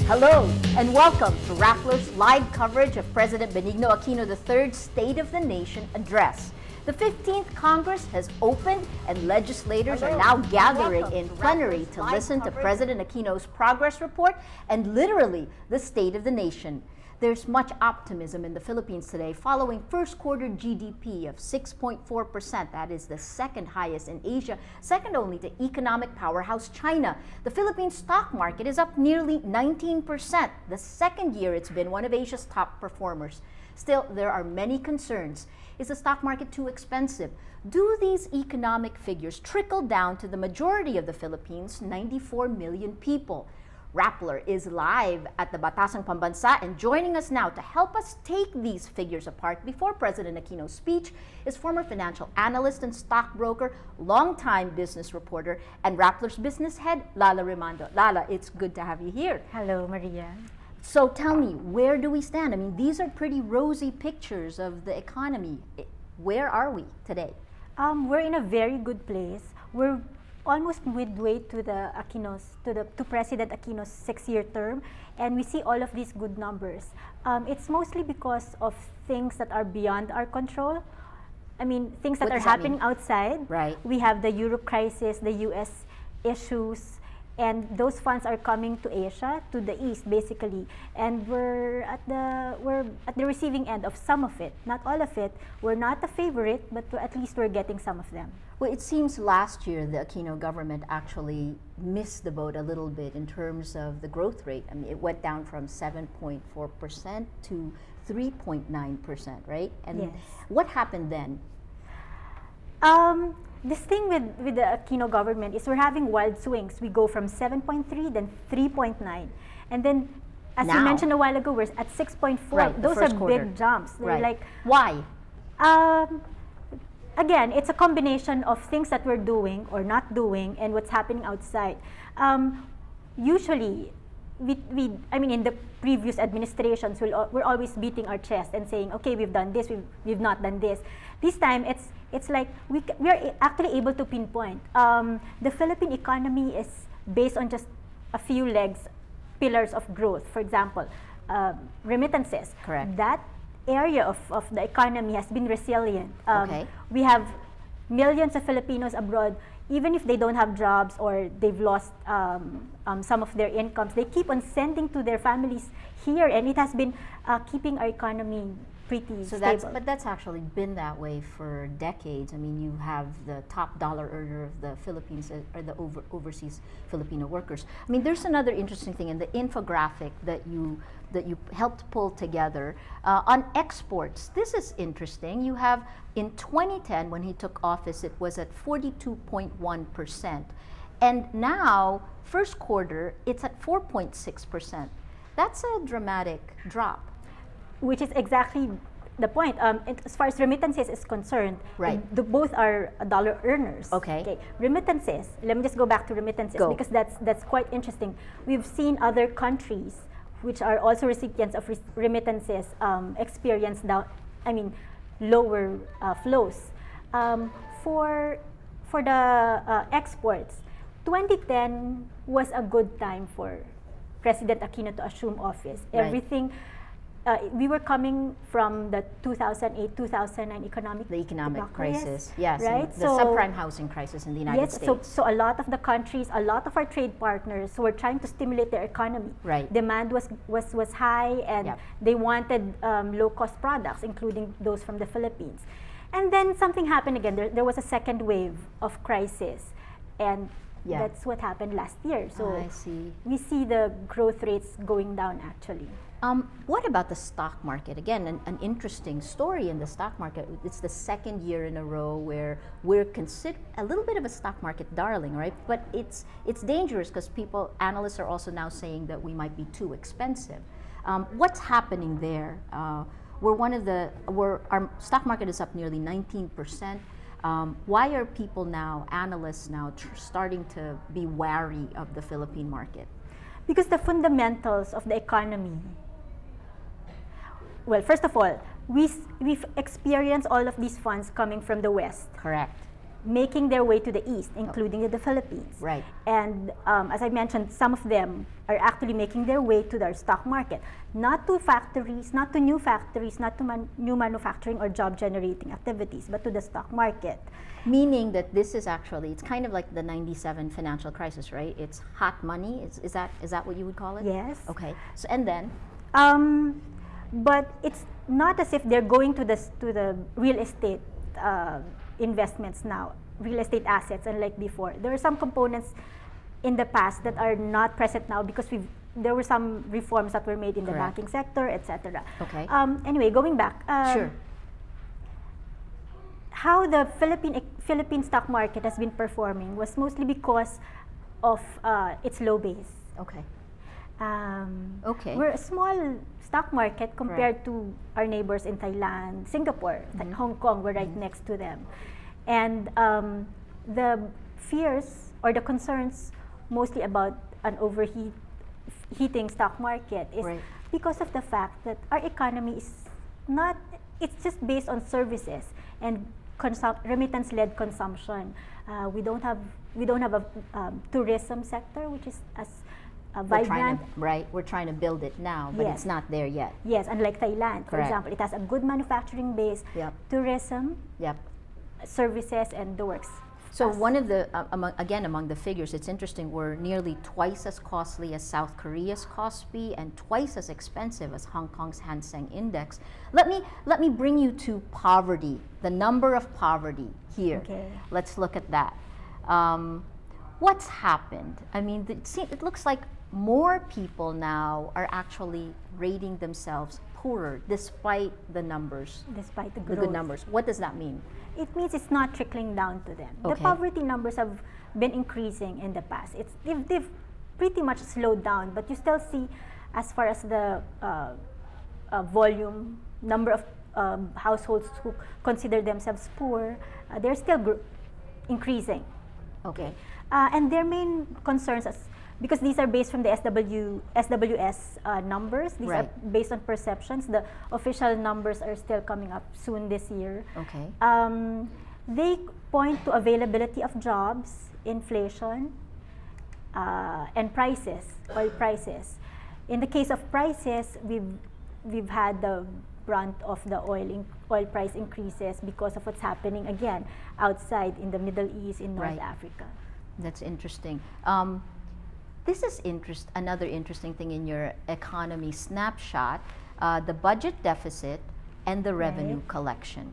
Hello and welcome to Rappler's live coverage of President Benigno Aquino III's State of the Nation address. The 15th Congress has opened and legislators are now gathering in plenary to listen to President Aquino's progress report and literally the State of the Nation. There's much optimism in the Philippines today following first quarter GDP of 6.4%. That is the second highest in Asia, second only to economic powerhouse China. The Philippine stock market is up nearly 19%, the second year it's been one of Asia's top performers. Still, there are many concerns. Is the stock market too expensive? Do these economic figures trickle down to the majority of the Philippines, 94 million people? Rappler is live at the Batasang Pambansa, and joining us now to help us take these figures apart before President Aquino's speech is former financial analyst and stockbroker, longtime business reporter, and Rappler's business head, Lala Rimando. Lala, it's good to have you here. Hello, Maria. So tell me, where do we stand? I mean, these are pretty rosy pictures of the economy. Where are we today? We're in a very good place. We're almost midway to President Aquino's 6-year term, and we see all of these good numbers. It's mostly because of things that are beyond our control. I mean, things that are happening outside. Right. We have the Europe crisis, the US issues, and those funds are coming to Asia, to the East, basically. And we're at the receiving end of some of it, not all of it. We're not a favorite, but at least we're getting some of them. Well, it seems last year the Aquino government actually missed the boat a little bit in terms of the growth rate. I mean, it went down from 7.4% to 3.9%, right? And yes. What happened then? This thing with the Aquino government is we're having wild swings. We go from 7.3, then 3.9. And then, as you mentioned a while ago, we're at 6.4. Right, those are big jumps. They're right. like, why? Again, it's a combination of things that we're doing or not doing and what's happening outside. Usually, I mean, in the previous administrations, we're always beating our chest and saying, okay, we've done this, we've not done this. This time, it's like we are actually able to pinpoint. The Philippine economy is based on just a few pillars of growth. For example, remittances. Correct. That area of the economy has been resilient. Okay. We have millions of Filipinos abroad. Even if they don't have jobs or they've lost some of their incomes, they keep on sending to their families here, and it has been keeping our economy pretty stable. But that's actually been that way for decades. I mean, you have the top dollar earner of the Philippines are the overseas Filipino workers. I mean, there's another interesting thing in the infographic that you helped pull together on exports. This is interesting. You have in 2010, when he took office, it was at 42.1%. And now, first quarter, it's at 4.6%. That's a dramatic drop. Which is exactly the point. As far as remittances is concerned, right. Both are dollar earners. Okay. Remittances, let me just go back to remittances because that's quite interesting. We've seen other countries which are also recipients of remittances experience lower flows. For the exports, 2010 was a good time for President Aquino to assume office. Right. Everything. We were coming from the 2008-2009 economic crisis, yes, right? The subprime housing crisis in the United States. So a lot of the countries, a lot of our trade partners were trying to stimulate their economy. Right. Demand was high, and they wanted low-cost products, including those from the Philippines. And then something happened again. There was a second wave of crisis, and that's what happened last year. So I see. We see the growth rates going down actually. What about the stock market? Again, an interesting story in the stock market. It's the second year in a row where we're considered a little bit of a stock market darling, right? But it's dangerous because analysts are also now saying that we might be too expensive. What's happening there? Our stock market is up nearly 19%. Why are people now, analysts now, starting to be wary of the Philippine market? Because the fundamentals of the economy. Well, first of all, we've experienced all of these funds coming from the West. Correct. making their way to the east, including the Philippines. Right. And as I mentioned, some of them are actually making their way to their stock market, not to factories, not to new factories, not to new manufacturing or job-generating activities, but to the stock market. Meaning that this is actually, it's kind of like the 97 financial crisis, right? It's hot money. Is that what you would call it? Yes. Okay. So, and then? But it's not as if they're going to the real estate investments now, real estate assets, unlike before. There are some components in the past that are not present now because there were some reforms that were made in the banking sector, etc. Okay. Anyway, going back. Sure. How the Philippine stock market has been performing was mostly because of its low base. Okay. We're a small stock market compared to our neighbors in Thailand, Singapore, Hong Kong. We're right next to them. And the fears or the concerns mostly about an heating stock market is because of the fact that our economy is not, it's just based on services and remittance-led consumption. We don't have a tourism sector which is as vibrant. We're trying to build it now, but it's not there yet. Yes, unlike Thailand, for example, it has a good manufacturing base, tourism, services, and the works. So one of the, among the figures, it's interesting, we're nearly twice as costly as South Korea's Kospi and twice as expensive as Hong Kong's Hang Seng Index. Let me bring you to poverty, the number of poverty here. Okay. Let's look at that. What's happened? I mean, it looks like more people now are actually rating themselves poorer despite the numbers. Despite the good numbers. What does that mean? It means it's not trickling down to them. Okay. The poverty numbers have been increasing in the past. They've pretty much slowed down, but you still see, as far as the volume, number of households who consider themselves poor, they're still increasing. Okay. And their main concerns, because these are based from the SWS numbers, these are based on perceptions. The official numbers are still coming up soon this year. Okay. They point to availability of jobs, inflation, and prices, oil prices. In the case of prices, we've had the brunt of the oil price increases because of what's happening again outside in the Middle East, in North Africa. That's interesting. This is another interesting thing in your economy snapshot, the budget deficit and the revenue collection.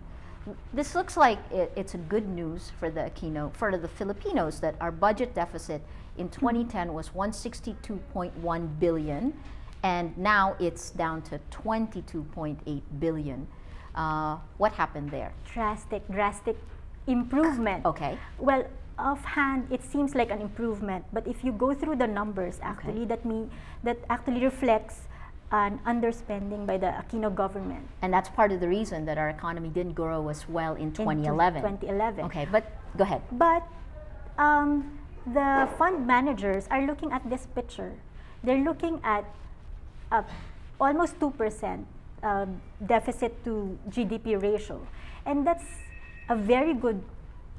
This looks like it's a good news for the Filipinos that our budget deficit in 2010 was 162.1 billion, and now it's down to 22.8 billion. What happened there? Drastic improvement. Okay. Well, offhand, it seems like an improvement, but if you go through the numbers, actually, that actually reflects an underspending by the Aquino government. And that's part of the reason that our economy didn't grow as well in 2011. 2011. Okay, but go ahead. But the fund managers are looking at this picture. They're looking at almost 2% deficit to GDP ratio, and that's a very good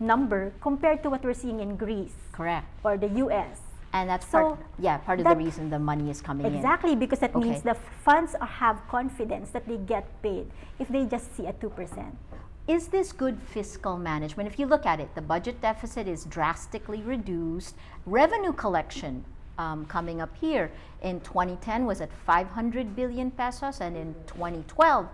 number compared to what we're seeing in Greece. Correct. Or the US. And that's part of the reason the money is coming in. Exactly, because that means the funds have confidence that they get paid if they just see a 2%. Is this good fiscal management? If you look at it, the budget deficit is drastically reduced. Revenue collection coming up here in 2010 was at 500 billion pesos, and in 2012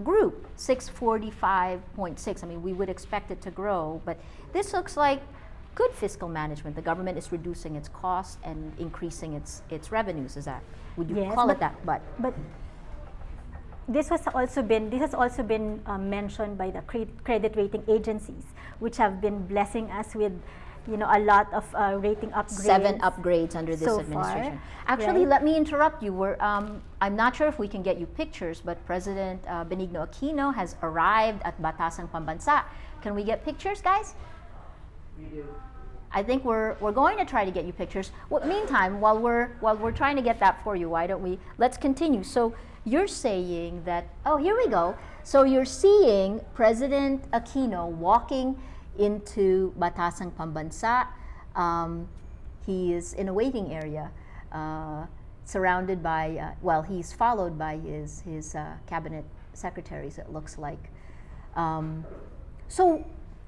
grew 645.6. I mean, we would expect it to grow, but this looks like good fiscal management. The government is reducing its costs and increasing its revenues. Would you call it that? But this has also been mentioned by the credit rating agencies, which have been blessing us with a lot of rating upgrades. 7 upgrades under this administration. Actually, let me interrupt you. I'm not sure if we can get you pictures, but President Benigno Aquino has arrived at Batasang Pambansa. Can we get pictures, guys? We do. I think we're going to try to get you pictures. Meantime, while we're trying to get that for you, why don't let's continue. So you're saying that, here we go. So you're seeing President Aquino walking into Batasang Pambansa. He is in a waiting area, surrounded by, well, he's followed by his cabinet secretaries, it looks like. So,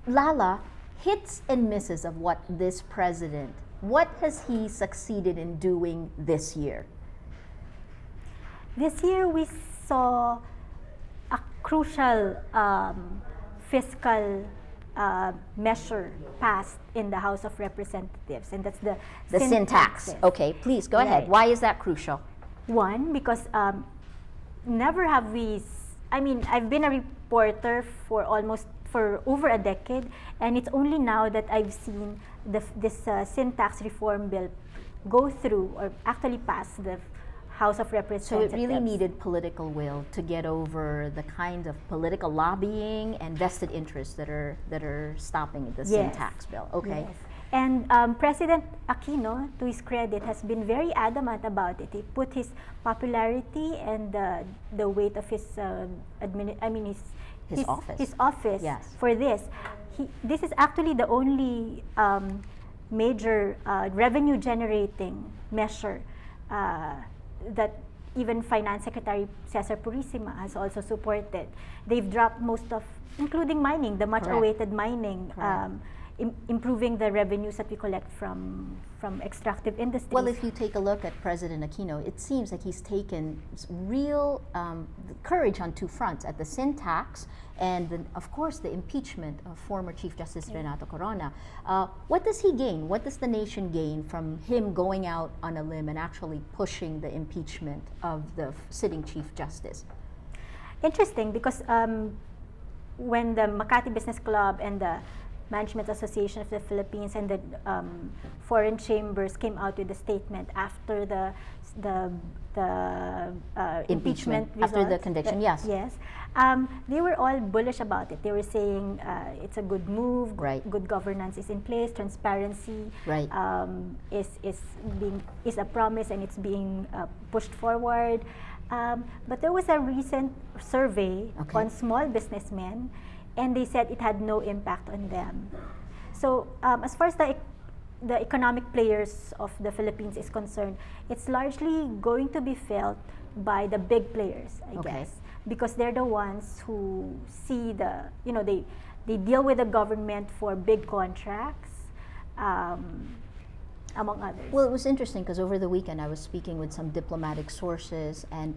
Lala, hits and misses of what this president, what has he succeeded in doing this year? This year we saw a crucial fiscal measure passed in the House of Representatives, and that's the sin tax. Okay, please go ahead. Why is that crucial? One, because never have we, I've been a reporter for over a decade, and it's only now that I've seen this sin tax reform bill go through or actually pass the House of Representatives. So it really needed political will to get over the kind of political lobbying and vested interests that are stopping the sin tax bill. Okay. Yes. And President Aquino, to his credit, has been very adamant about it. He put his popularity and the weight of his office for this. This is actually the only major revenue-generating measure that even Finance Secretary Cesar Purisima has also supported. They've dropped most of, including mining, the much-awaited mining, improving the revenues that we collect from extractive industries. Well, if you take a look at President Aquino, it seems like he's taken real courage on two fronts, at the sin tax and, of course, the impeachment of former Chief Justice Renato Corona. What does he gain? What does the nation gain from him going out on a limb and actually pushing the impeachment of the sitting Chief Justice? Interesting, because when the Makati Business Club and the Management Association of the Philippines and the foreign chambers came out with a statement after the impeachment results, after the conviction, yes. Yes. They were all bullish about it. They were saying it's a good move, good governance is in place, transparency is a promise, and it's being pushed forward. But there was a recent survey on small businessmen, and they said it had no impact on them. So as far as the economic players of the Philippines is concerned, it's largely going to be felt by the big players, I guess, because they're the ones who see they deal with the government for big contracts, among others. Well, it was interesting because over the weekend I was speaking with some diplomatic sources, and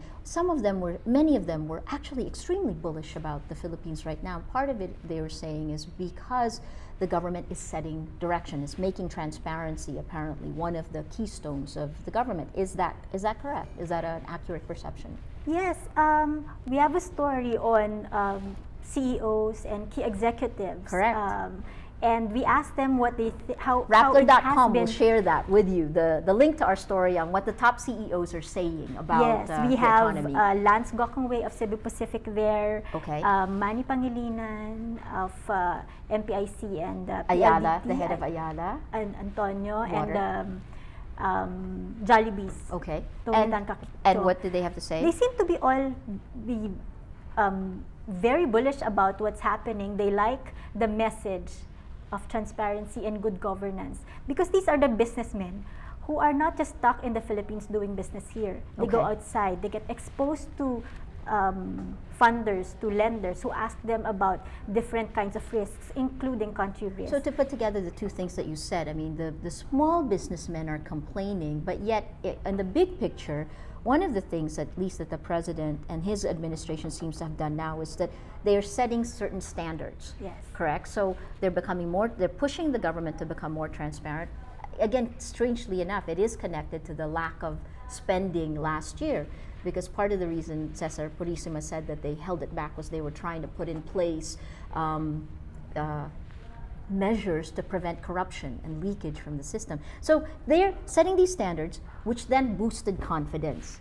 many of them were actually extremely bullish about the Philippines right now. Part of it, they were saying, is because the government is setting direction, is making transparency apparently one of the keystones of the government. Is that correct? Is that an accurate perception? Yes, we have a story on CEOs and key executives. Correct. And we asked them what they how Rappler.com will share that with you, the link to our story on what the top CEOs are saying about we the have economy. Lance Gokongwei of Cebu Pacific there, Manny Pangilinan of MPIC and Ayala, PLDT, the head of Ayala, and Antonio, Water. and Jollibee's. Okay. And what did they have to say? They seem to be very bullish about what's happening. They like the message of transparency and good governance, because these are the businessmen who are not just stuck in the Philippines doing business here. They go outside, they get exposed to funders, to lenders who ask them about different kinds of risks, including country risks. So to put together the two things that you said, I mean, the small businessmen are complaining, but yet in the big picture, one of the things, at least, that the president and his administration seems to have done now is that they are setting certain standards. Yes. Correct? So they're pushing the government to become more transparent. Again, strangely enough, it is connected to the lack of spending last year, because part of the reason Cesar Purisima said that they held it back was they were trying to put in place measures to prevent corruption and leakage from the system. So they're setting these standards, which then boosted confidence.